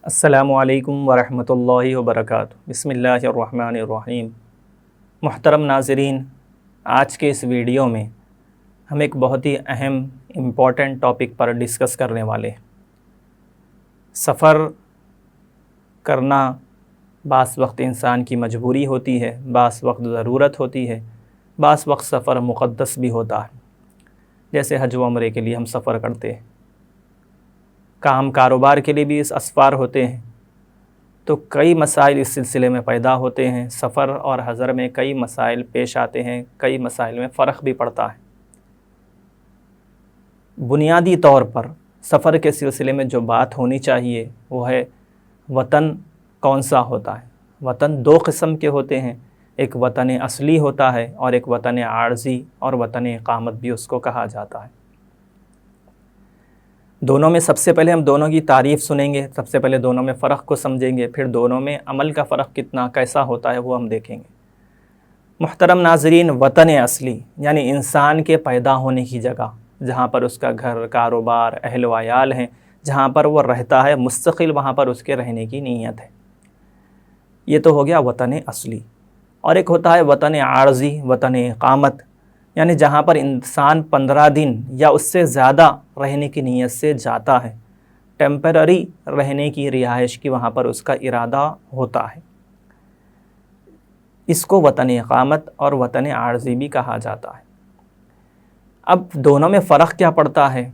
السلام علیکم ورحمۃ اللہ وبرکاتہ۔ بسم اللہ الرحمن الرحیم۔ محترم ناظرین، آج کے اس ویڈیو میں ہم ایک بہت ہی اہم امپورٹنٹ ٹاپک پر ڈسکس کرنے والے ہیں۔ سفر کرنا بعض وقت انسان کی مجبوری ہوتی ہے، بعض وقت ضرورت ہوتی ہے، بعض وقت سفر مقدس بھی ہوتا ہے، جیسے حج و عمرے کے لیے ہم سفر کرتے ہیں۔ کام کاروبار کے لیے بھی اس اسفار ہوتے ہیں، تو کئی مسائل اس سلسلے میں پیدا ہوتے ہیں۔ سفر اور حضر میں کئی مسائل پیش آتے ہیں، کئی مسائل میں فرق بھی پڑتا ہے۔ بنیادی طور پر سفر کے سلسلے میں جو بات ہونی چاہیے وہ ہے وطن کون سا ہوتا ہے۔ وطن دو قسم کے ہوتے ہیں، ایک وطن اصلی ہوتا ہے اور ایک وطن عارضی اور وطن اقامت بھی اس کو کہا جاتا ہے۔ دونوں میں سب سے پہلے ہم دونوں کی تعریف سنیں گے، سب سے پہلے دونوں میں فرق کو سمجھیں گے، پھر دونوں میں عمل کا فرق کتنا کیسا ہوتا ہے وہ ہم دیکھیں گے۔ محترم ناظرین، وطن اصلی یعنی انسان کے پیدا ہونے کی جگہ، جہاں پر اس کا گھر، کاروبار، اہل و عیال ہیں، جہاں پر وہ رہتا ہے مستقل، وہاں پر اس کے رہنے کی نیت ہے۔ یہ تو ہو گیا وطن اصلی۔ اور ایک ہوتا ہے وطن عارضی، وطن اقامت، یعنی جہاں پر انسان 15 دن یا اس سے زیادہ رہنے کی نیت سے جاتا ہے، ٹیمپرری رہنے کی، رہائش کی وہاں پر اس کا ارادہ ہوتا ہے۔ اس کو وطن اقامت اور وطن عارضی بھی کہا جاتا ہے۔ اب دونوں میں فرق کیا پڑتا ہے،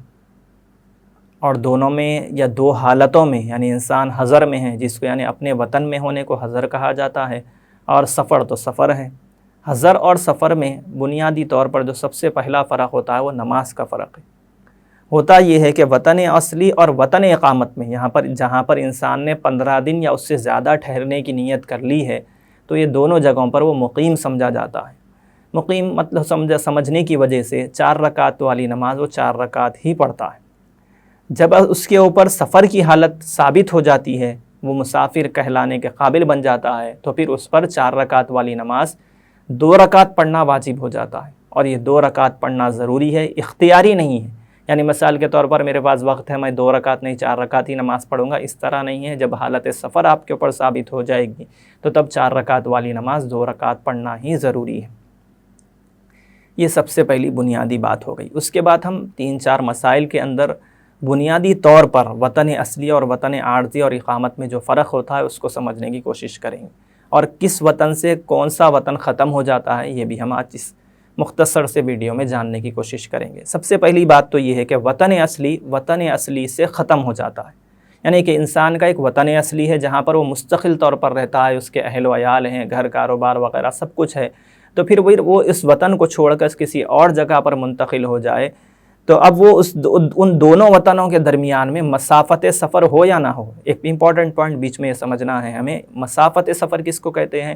اور دونوں میں یا دو حالتوں میں، یعنی انسان حضر میں ہے، جس کو یعنی اپنے وطن میں ہونے کو حضر کہا جاتا ہے، اور سفر تو سفر ہے۔ حضر اور سفر میں بنیادی طور پر جو سب سے پہلا فرق ہوتا ہے وہ نماز کا فرق ہے۔ ہوتا یہ ہے کہ وطن اصلی اور وطن اقامت میں، یہاں پر جہاں پر انسان نے 15 دن یا اس سے زیادہ ٹھہرنے کی نیت کر لی ہے، تو یہ دونوں جگہوں پر وہ مقیم سمجھا جاتا ہے۔ مقیم مطلب سمجھنے کی وجہ سے 4 رکعت والی نماز وہ 4 رکعت ہی پڑھتا ہے۔ جب اس کے اوپر سفر کی حالت ثابت ہو جاتی ہے، وہ مسافر کہلانے کے قابل بن جاتا ہے، تو پھر اس پر 4 رکعت والی نماز 2 رکعت پڑھنا واجب ہو جاتا ہے۔ اور یہ 2 رکعت پڑھنا ضروری ہے، اختیاری نہیں ہے۔ یعنی مثال کے طور پر میرے پاس وقت ہے، میں 2 رکعت نہیں 4 رکعت ہی نماز پڑھوں گا، اس طرح نہیں ہے۔ جب حالت سفر آپ کے اوپر ثابت ہو جائے گی تو تب 4 رکعت والی نماز 2 رکعت پڑھنا ہی ضروری ہے۔ یہ سب سے پہلی بنیادی بات ہو گئی۔ اس کے بعد ہم 3-4 مسائل کے اندر بنیادی طور پر وطن اصلی اور وطن عارضی اور اقامت میں جو فرق ہوتا ہے اس کو سمجھنے کی کوشش کریں گے، اور کس وطن سے کون سا وطن ختم ہو جاتا ہے یہ بھی ہم آج اس مختصر سے ویڈیو میں جاننے کی کوشش کریں گے۔ سب سے پہلی بات تو یہ ہے کہ وطن اصلی سے ختم ہو جاتا ہے، یعنی کہ انسان کا ایک وطن اصلی ہے جہاں پر وہ مستقل طور پر رہتا ہے، اس کے اہل و عیال ہیں، گھر کاروبار وغیرہ سب کچھ ہے، تو پھر وہ اس وطن کو چھوڑ کر کسی اور جگہ پر منتقل ہو جائے، تو اب وہ ان دونوں وطنوں کے درمیان میں مسافت سفر ہو یا نہ ہو۔ ایک امپورٹنٹ پوائنٹ بیچ میں یہ سمجھنا ہے ہمیں، مسافت سفر کس کو کہتے ہیں؟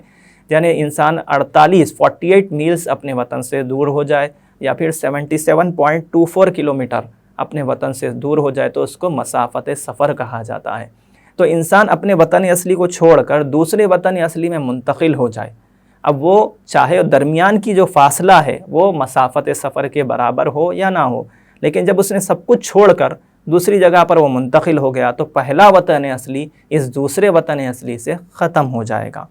یعنی انسان 48 میلز اپنے وطن سے دور ہو جائے، یا پھر 77.24 کلومیٹر اپنے وطن سے دور ہو جائے، تو اس کو مسافت سفر کہا جاتا ہے۔ تو انسان اپنے وطن اصلی کو چھوڑ کر دوسرے وطن اصلی میں منتقل ہو جائے، اب وہ چاہے درمیان کی جو فاصلہ ہے وہ مسافت سفر کے برابر ہو یا نہ ہو، لیکن جب اس نے سب کچھ چھوڑ کر دوسری جگہ پر وہ منتقل ہو گیا تو پہلا وطن اصلی اس دوسرے وطن اصلی سے ختم ہو جائے گا۔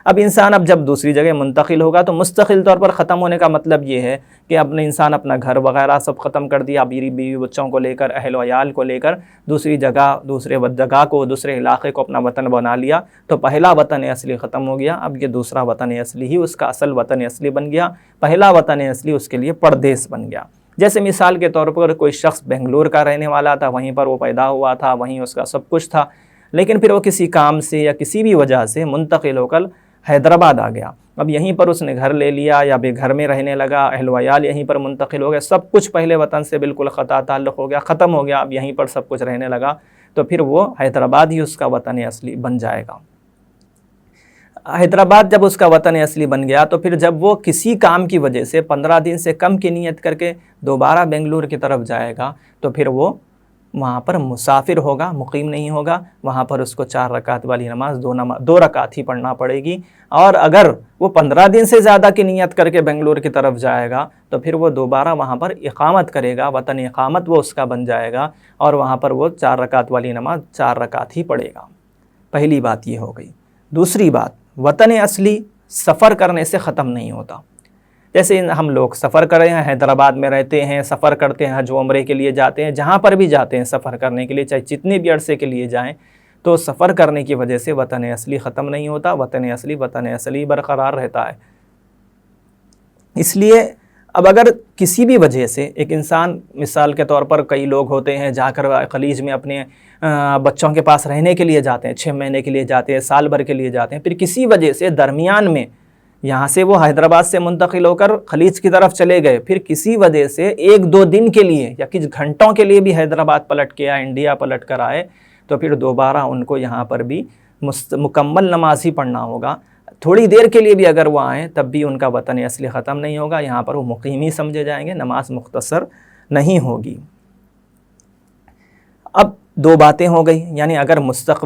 اب انسان جب دوسری جگہ منتقل ہوگا تو مستقل طور پر ختم ہونے کا مطلب یہ ہے کہ انسان اپنا گھر وغیرہ سب ختم کر دیا، بیوی بچوں کو لے کر، اہل و عیال کو لے کر دوسرے جگہ کو، دوسرے علاقے کو اپنا وطن بنا لیا، تو پہلا وطن اصلی ختم ہو گیا۔ اب یہ دوسرا وطن اصلی ہی اس کا اصل وطن اصلی بن گیا، پہلا وطن اصلی اس کے لیے پردیس بن گیا۔ جیسے مثال کے طور پر کوئی شخص بنگلور کا رہنے والا تھا، وہیں پر وہ پیدا ہوا تھا، وہیں اس کا سب کچھ تھا، لیکن پھر وہ کسی کام سے یا کسی بھی وجہ سے منتقل ہو کر حیدرآباد آ گیا۔ اب یہیں پر اس نے گھر لے لیا یا بھی گھر میں رہنے لگا، اہل و عیال یہیں پر منتقل ہو گئے، سب کچھ پہلے وطن سے بالکل قطع تعلق ہو گیا، ختم ہو گیا، اب یہیں پر سب کچھ رہنے لگا، تو پھر وہ حیدرآباد ہی اس کا وطن اصلی بن جائے گا۔ حیدرآباد جب اس کا وطن اصلی بن گیا تو پھر جب وہ کسی کام کی وجہ سے 15 دن سے کم کی نیت کر کے دوبارہ بنگلور کی طرف جائے گا، تو پھر وہ وہاں پر مسافر ہوگا، مقیم نہیں ہوگا، وہاں پر اس کو 4 رکعت والی نماز 2 رکعت ہی پڑھنا پڑے گی۔ اور اگر وہ 15 دن سے زیادہ کی نیت کر کے بنگلور کی طرف جائے گا تو پھر وہ دوبارہ وہاں پر اقامت کرے گا، وطن اقامت وہ اس کا بن جائے گا، اور وہاں پر وہ 4 رکعت والی نماز 4 رکعت ہی پڑھے گا۔ پہلی بات یہ ہو گئی۔ دوسری بات، وطن اصلی سفر کرنے سے ختم نہیں ہوتا۔ جیسے ہم لوگ سفر کر رہے ہیں، حیدرآباد میں رہتے ہیں، سفر کرتے ہیں، حج و عمرے کے لیے جاتے ہیں، جہاں پر بھی جاتے ہیں سفر کرنے کے لیے، چاہے جتنے بھی عرصے کے لیے جائیں، تو سفر کرنے کی وجہ سے وطن اصلی ختم نہیں ہوتا، وطن اصلی برقرار رہتا ہے۔ اس لیے اب اگر کسی بھی وجہ سے ایک انسان، مثال کے طور پر کئی لوگ ہوتے ہیں جا کر خلیج میں اپنے بچوں کے پاس رہنے کے لیے جاتے ہیں، 6 مہینے کے لیے جاتے ہیں، سال بھر کے لیے جاتے ہیں، پھر کسی وجہ سے درمیان میں یہاں سے وہ حیدرآباد سے منتقل ہو کر خلیج کی طرف چلے گئے، پھر کسی وجہ سے 1-2 دن کے لیے یا کچھ گھنٹوں کے لیے بھی حیدرآباد پلٹ کے آئے، انڈیا پلٹ کر آئے، تو پھر دوبارہ ان کو یہاں پر بھی مکمل نماز ہی پڑھنا ہوگا۔ تھوڑی دیر کے لیے بھی اگر وہ آئیں تب بھی ان کا وطن اصلی ختم نہیں ہوگا، یہاں پر وہ مقیم ہی سمجھے جائیں گے، نماز مختصر نہیں ہوگی۔ اب 2 باتیں ہو گئی، یعنی اگر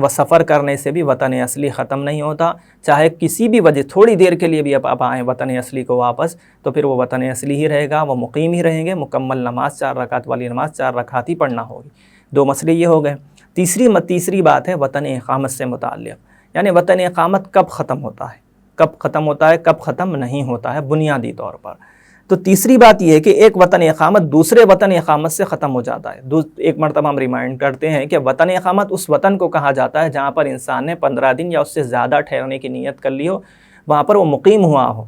سفر کرنے سے بھی وطن اصلی ختم نہیں ہوتا، چاہے کسی بھی وجہ تھوڑی دیر کے لیے بھی اب آئیں وطن اصلی کو واپس، تو پھر وہ وطن اصلی ہی رہے گا، وہ مقیم ہی رہیں گے، مکمل نماز 4 رکعت والی نماز 4 رکعت ہی پڑھنا ہوگی۔ 2 مسئلے یہ ہو گئے۔ تیسری بات ہے وطن اقامت سے متعلق، یعنی وطن اقامت کب ختم ہوتا ہے، کب ختم ہوتا ہے، کب ختم نہیں ہوتا ہے بنیادی طور پر۔ تو تیسری بات یہ ہے کہ ایک وطن اقامت دوسرے وطن اقامت سے ختم ہو جاتا ہے۔ ایک مرتبہ ہم ریمائنڈ کرتے ہیں کہ وطن اقامت اس وطن کو کہا جاتا ہے جہاں پر انسان نے 15 دن یا اس سے زیادہ ٹھہرنے کی نیت کر لی ہو، وہاں پر وہ مقیم ہوا ہو۔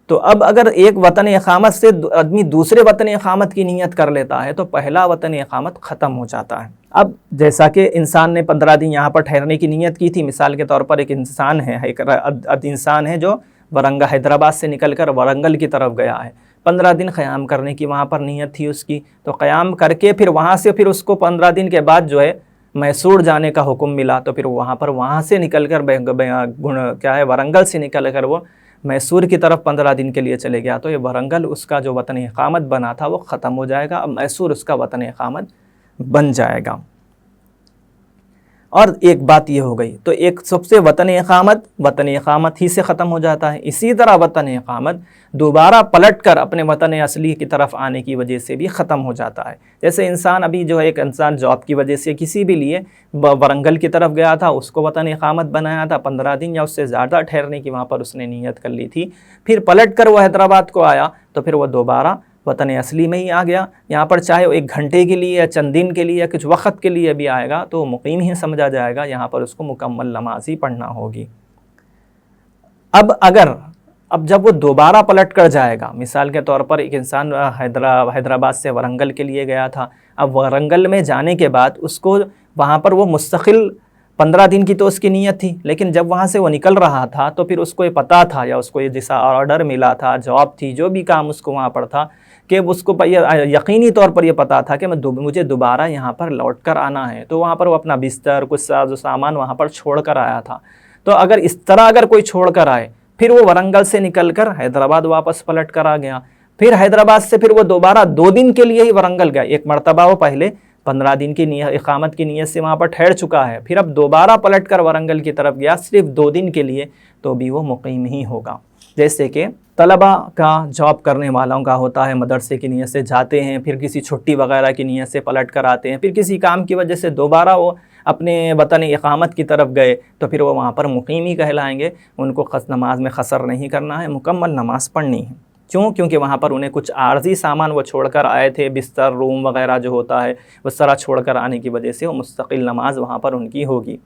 تو اب اگر ایک وطن اقامت سے آدمی دوسرے وطن اقامت کی نیت کر لیتا ہے تو پہلا وطن اقامت ختم ہو جاتا ہے۔ اب جیسا کہ انسان نے 15 دن یہاں پر ٹھہرنے کی نیت کی تھی، مثال کے طور پر ایک انسان ہے جو حیدرآباد سے نکل کر ورنگل کی طرف گیا ہے، 15 دن قیام کرنے کی وہاں پر نیت تھی اس کی، تو قیام کر کے پھر وہاں سے پھر اس کو 15 دن کے بعد جو ہے میسور جانے کا حکم ملا، تو پھر وہاں سے نکل کر ورنگل سے نکل کر وہ میسور کی طرف 15 دن کے لیے چلے گیا، تو یہ ورنگل اس کا جو وطن اقامت بنا تھا وہ ختم ہو جائے گا، اب میسور اس کا وطن اقامت بن جائے گا۔ اور ایک بات یہ ہو گئی، تو ایک سب سے وطن اقامت ہی سے ختم ہو جاتا ہے۔ اسی طرح وطن اقامت دوبارہ پلٹ کر اپنے وطن اصلی کی طرف آنے کی وجہ سے بھی ختم ہو جاتا ہے۔ جیسے انسان ابھی جو ہے ایک انسان جاب کی وجہ سے کسی بھی لیے ورنگل کی طرف گیا تھا، اس کو وطن اقامت بنایا تھا، 15 دن یا اس سے زیادہ ٹھہرنے کی وہاں پر اس نے نیت کر لی تھی، پھر پلٹ کر وہ حیدرآباد کو آیا، تو پھر وہ دوبارہ وطن اصلی میں ہی آ گیا۔ یہاں پر چاہے وہ 1 گھنٹے کے لیے یا چند دن کے لیے یا کچھ وقت کے لیے بھی آئے گا تو مقیم ہی سمجھا جائے گا، یہاں پر اس کو مکمل نماز ہی پڑھنا ہوگی۔ اب جب وہ دوبارہ پلٹ کر جائے گا، مثال کے طور پر ایک انسان حیدرآباد سے ورنگل کے لیے گیا تھا، اب ورنگل میں جانے کے بعد اس کو وہاں پر وہ مستقل 15 دن کی تو اس کی نیت تھی، لیکن جب وہاں سے وہ نکل رہا تھا تو پھر اس کو یہ پتہ تھا یا اس کو یہ جیسا آرڈر ملا تھا، جاب تھی، جو بھی کام اس کو وہاں پر تھا، کہ اس کو یقینی طور پر یہ پتہ تھا کہ مجھے دوبارہ یہاں پر لوٹ کر آنا ہے، تو وہاں پر وہ اپنا بستر، کچھ ساز و سامان وہاں پر چھوڑ کر آیا تھا۔ تو اگر اس طرح اگر کوئی چھوڑ کر آئے، پھر وہ ورنگل سے نکل کر حیدرآباد واپس پلٹ کر آ گیا، پھر حیدرآباد سے پھر وہ دوبارہ 2 دن کے لیے ہی ورنگل گیا، ایک مرتبہ وہ پہلے 15 دن کی اقامت کی نیت سے وہاں پر ٹھہر چکا ہے، پھر اب دوبارہ پلٹ کر ورنگل کی طرف گیا صرف 2 دن کے لیے، تو بھی وہ مقیم ہی ہوگا۔ جیسے کہ طلبہ کا، جاب کرنے والوں کا ہوتا ہے، مدرسے کی نیت سے جاتے ہیں، پھر کسی چھٹی وغیرہ کی نیت سے پلٹ کر آتے ہیں، پھر کسی کام کی وجہ سے دوبارہ وہ اپنے وطن اقامت کی طرف گئے، تو پھر وہ وہاں پر مقیم ہی کہلائیں گے، ان کو نماز میں قصر نہیں کرنا ہے، مکمل نماز پڑھنی ہے۔ کیونکہ وہاں پر انہیں کچھ عارضی سامان وہ چھوڑ کر آئے تھے، بستر، روم وغیرہ جو ہوتا ہے اس طرح چھوڑ کر آنے کی وجہ سے وہ مستقل نماز وہاں پر ان کی ہوگی۔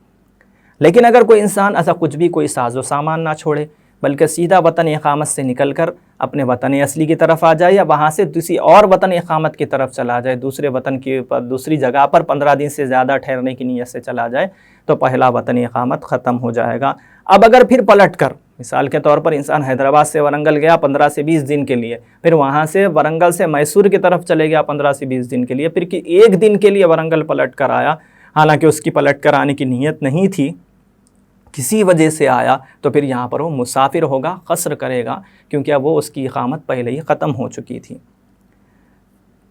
لیکن اگر کوئی انسان ایسا کچھ بھی کوئی ساز و سامان نہ چھوڑے، بلکہ سیدھا وطن اقامت سے نکل کر اپنے وطن اصلی کی طرف آ جائے، یا وہاں سے کسی اور وطن اقامت کی طرف چلا جائے، دوسرے وطن کی دوسری جگہ پر 15 دن سے زیادہ ٹھہرنے کی نیت سے چلا جائے، تو پہلا وطن اقامت ختم ہو جائے گا۔ اب اگر پھر پلٹ کر، مثال کے طور پر انسان حیدرآباد سے ورنگل گیا 15 سے 20 دن کے لیے، پھر وہاں سے ورنگل سے میسور کی طرف چلے گیا 15 سے 20 دن کے لیے، پھر 1 دن کے لیے ورنگل پلٹ کر آیا، حالانکہ اس کی پلٹ کر آنے کی نیت نہیں تھی، کسی وجہ سے آیا، تو پھر یہاں پر وہ مسافر ہوگا، قصر کرے گا، کیونکہ اب وہ اس کی اقامت پہلے ہی ختم ہو چکی تھی۔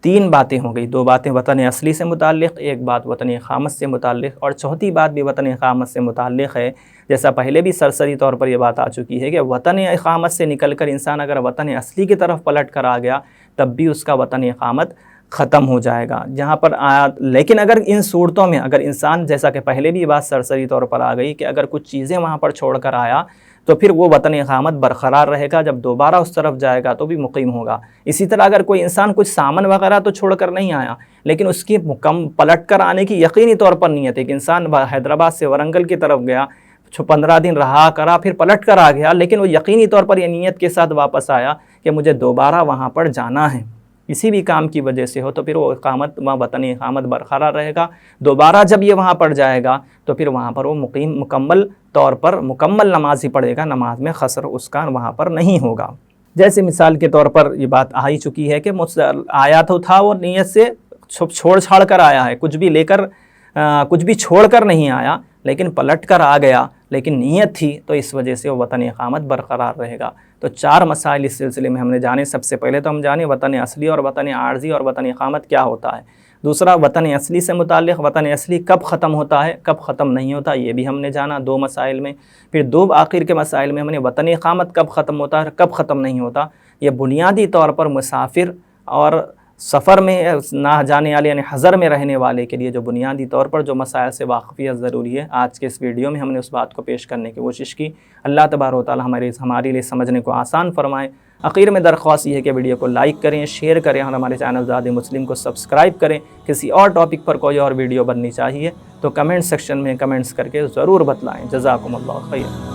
3 باتیں ہو گئی، 2 باتیں وطن اصلی سے متعلق، 1 بات وطن اقامت سے متعلق، اور چوتھی بات بھی وطن اقامت سے متعلق ہے۔ جیسا پہلے بھی سرسری طور پر یہ بات آ چکی ہے کہ وطن اقامت سے نکل کر انسان اگر وطن اصلی کی طرف پلٹ کر آ گیا، تب بھی اس کا وطن اقامت ختم ہو جائے گا جہاں پر لیکن اگر ان صورتوں میں اگر انسان، جیسا کہ پہلے بھی یہ بات سرسری طور پر آ گئی کہ اگر کچھ چیزیں وہاں پر چھوڑ کر آیا تو پھر وہ وطن اقامت برقرار رہے گا، جب دوبارہ اس طرف جائے گا تو بھی مقیم ہوگا۔ اسی طرح اگر کوئی انسان کچھ سامان وغیرہ تو چھوڑ کر نہیں آیا، لیکن اس کی پلٹ کر آنے کی یقینی طور پر نیت ہے کہ انسان حیدرآباد سے ورنگل کی طرف گیا، 15 دن رہا کرا، پھر پلٹ کر آ گیا، لیکن وہ یقینی طور پر یہ نیت کے ساتھ واپس آیا کہ مجھے دوبارہ وہاں پر جانا ہے، کسی بھی کام کی وجہ سے ہو، تو پھر وہ اقامت وطن اقامت برقرار رہے گا۔ دوبارہ جب یہ وہاں پر جائے گا تو پھر وہاں پر وہ مکمل طور پر مکمل نماز ہی پڑھے گا، نماز میں قصر اس کا وہاں پر نہیں ہوگا۔ جیسے مثال کے طور پر یہ بات آ ہی چکی ہے کہ آیا تو تھا وہ نیت سے چھوڑ چھاڑ کر آیا ہے، کچھ بھی لے کر کچھ بھی چھوڑ کر نہیں آیا، لیکن پلٹ کر آ گیا، لیکن نیت تھی، تو اس وجہ سے وہ وطن اقامت برقرار رہے گا۔ تو 4 مسائل اس سلسلے میں ہم نے جانے۔ سب سے پہلے تو ہم جانے وطن اصلی اور وطن عارضی اور وطن اقامت کیا ہوتا ہے۔ دوسرا وطن اصلی سے متعلق وطن اصلی کب ختم ہوتا ہے، کب ختم نہیں ہوتا، یہ بھی ہم نے جانا 2 مسائل میں۔ پھر 2 آخر کے مسائل میں ہم نے وطن اقامت کب ختم ہوتا ہے، کب ختم نہیں ہوتا۔ یہ بنیادی طور پر مسافر اور سفر میں نہ جانے والے یعنی حضر میں رہنے والے کے لیے جو بنیادی طور پر جو مسائل سے واقفیت ضروری ہے، آج کے اس ویڈیو میں ہم نے اس بات کو پیش کرنے کی کوشش کی۔ اللہ تبارک و تعالی ہمارے لیے سمجھنے کو آسان فرمائے۔ آخر میں درخواست یہ ہے کہ ویڈیو کو لائک کریں، شیئر کریں اور ہمارے چینل زاد مسلم کو سبسکرائب کریں۔ کسی اور ٹاپک پر کوئی اور ویڈیو بننی چاہیے تو کمنٹ سیکشن میں کمنٹس کر کے ضرور بتلائیں۔ جزاکم اللہ خیر۔